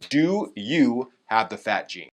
Do you have the fat gene?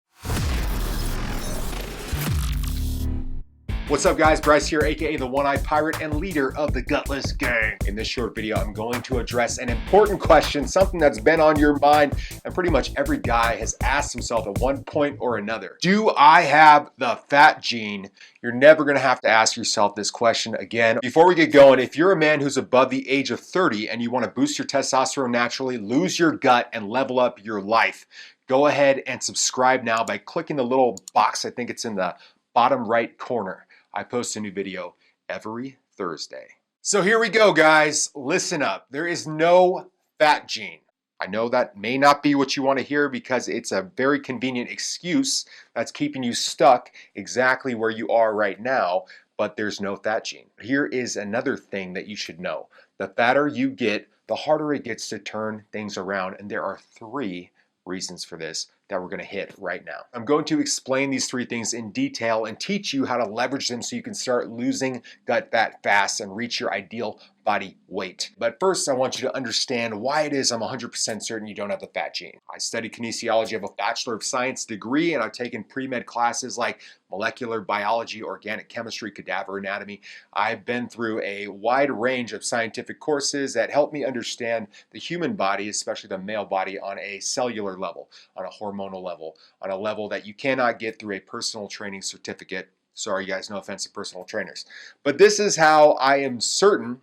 What's up guys, Bryce here, aka the One-Eyed Pirate and leader of the Gutless Gang. In this short video, I'm going to address an important question, something that's been on your mind and pretty much every guy has asked himself at one point or another. Do I have the fat gene? You're never gonna have to ask yourself this question again. Before we get going, if you're a man who's above the age of 30 and you wanna boost your testosterone naturally, lose your gut, and level up your life, go ahead and subscribe now by clicking the little box, I think it's in the bottom right corner. I post a new video every Thursday. So here we go, guys. Listen up. There is no fat gene. I know that may not be what you want to hear because it's a very convenient excuse that's keeping you stuck exactly where you are right now, but there's no fat gene. Here is another thing that you should know. The fatter you get, the harder it gets to turn things around, and there are 3 reasons for this that we're going to hit right now. I'm going to explain these 3 things in detail and teach you how to leverage them so you can start losing gut fat fast and reach your ideal body weight. But first, I want you to understand why it is I'm 100% certain you don't have the fat gene. I studied kinesiology, I have a Bachelor of Science degree, and I've taken pre-med classes like molecular biology, organic chemistry, cadaver anatomy. I've been through a wide range of scientific courses that help me understand the human body, especially the male body, on a cellular level, on a hormonal level, on a level that you cannot get through a personal training certificate. Sorry guys, no offense to personal trainers. But this is how I am certain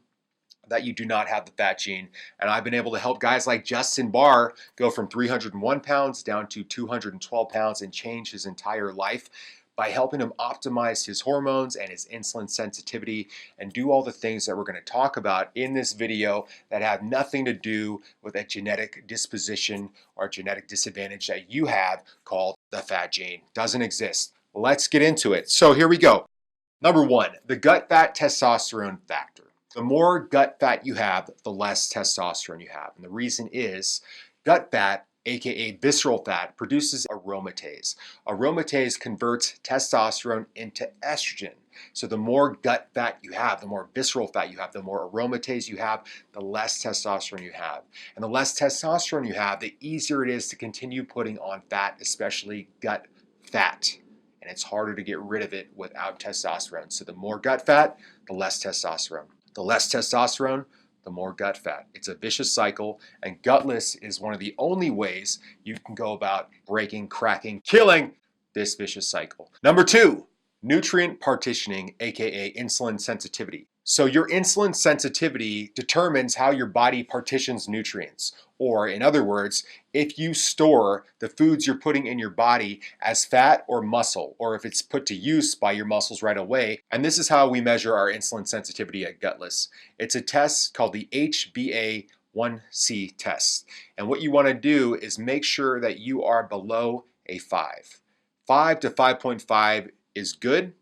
that you do not have the fat gene. And I've been able to help guys like Justin Barr go from 301 pounds down to 212 pounds and change his entire life by helping him optimize his hormones and his insulin sensitivity and do all the things that we're going to talk about in this video that have nothing to do with a genetic disposition or genetic disadvantage that you have called the fat gene. Doesn't exist. Let's get into it. So here we go. Number 1, the gut fat testosterone factor. The more gut fat you have, the less testosterone you have. And the reason is gut fat, aka visceral fat, produces aromatase. Aromatase converts testosterone into estrogen. So the more gut fat you have, the more visceral fat you have, the more aromatase you have, the less testosterone you have. And the less testosterone you have, the easier it is to continue putting on fat, especially gut fat. And it's harder to get rid of it without testosterone. So the more gut fat, the less testosterone. The less testosterone, the more gut fat. It's a vicious cycle, and Gutless is one of the only ways you can go about breaking, cracking, killing this vicious cycle. Number 2, nutrient partitioning, aka insulin sensitivity. So your insulin sensitivity determines how your body partitions nutrients. Or in other words, if you store the foods you're putting in your body as fat or muscle, or if it's put to use by your muscles right away. And this is how we measure our insulin sensitivity at Gutless. It's a test called the HbA1c test. And what you want to do is make sure that you are below a 5. 5 to 5.5 is good.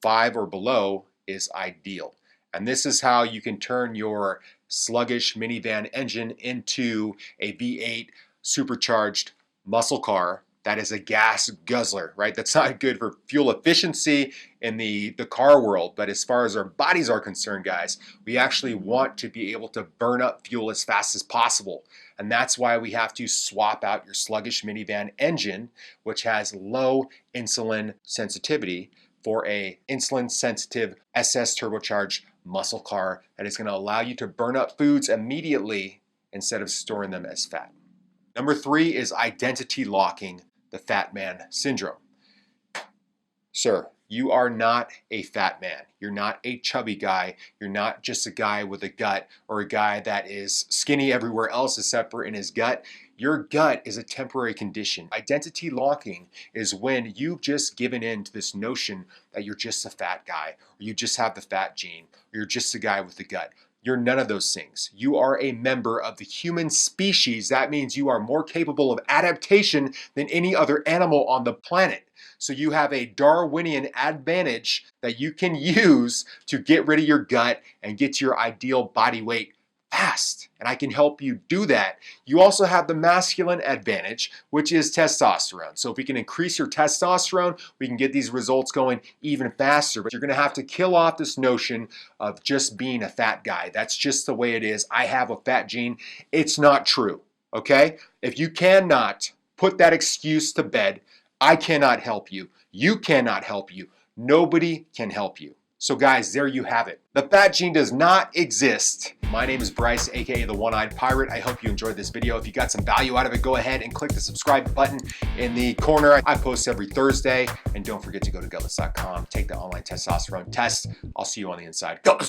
5 or below is ideal. And this is how you can turn your sluggish minivan engine into a V8 supercharged muscle car that is a gas guzzler, right? That's not good for fuel efficiency in the car world. But as far as our bodies are concerned, guys, we actually want to be able to burn up fuel as fast as possible. And that's why we have to swap out your sluggish minivan engine, which has low insulin sensitivity, for a insulin sensitive SS turbocharged muscle car that is going to allow you to burn up foods immediately instead of storing them as fat. Number 3 is identity locking the fat man syndrome. Sir, you are not a fat man. You're not a chubby guy. You're not just a guy with a gut or a guy that is skinny everywhere else except for in his gut. Your gut is a temporary condition. Identity locking is when you've just given in to this notion that you're just a fat guy, or you just have the fat gene, or you're just a guy with a gut. You're none of those things. You are a member of the human species. That means you are more capable of adaptation than any other animal on the planet. So you have a Darwinian advantage that you can use to get rid of your gut and get to your ideal body weight fast. And I can help you do that. You also have the masculine advantage, which is testosterone. So if we can increase your testosterone, we can get these results going even faster. But you're going to have to kill off this notion of just being a fat guy. That's just the way it is. I have a fat gene. It's not true. okay? If you cannot put that excuse to bed, I cannot help you. You cannot help you. Nobody can help you. So guys, there you have it. The fat gene does not exist. My name is Bryce, aka the One-Eyed Pirate. I hope you enjoyed this video. If you got some value out of it, go ahead and click the subscribe button in the corner. I post every Thursday. And don't forget to go to gutless.com. Take the online testosterone test. I'll see you on the inside. Gutless.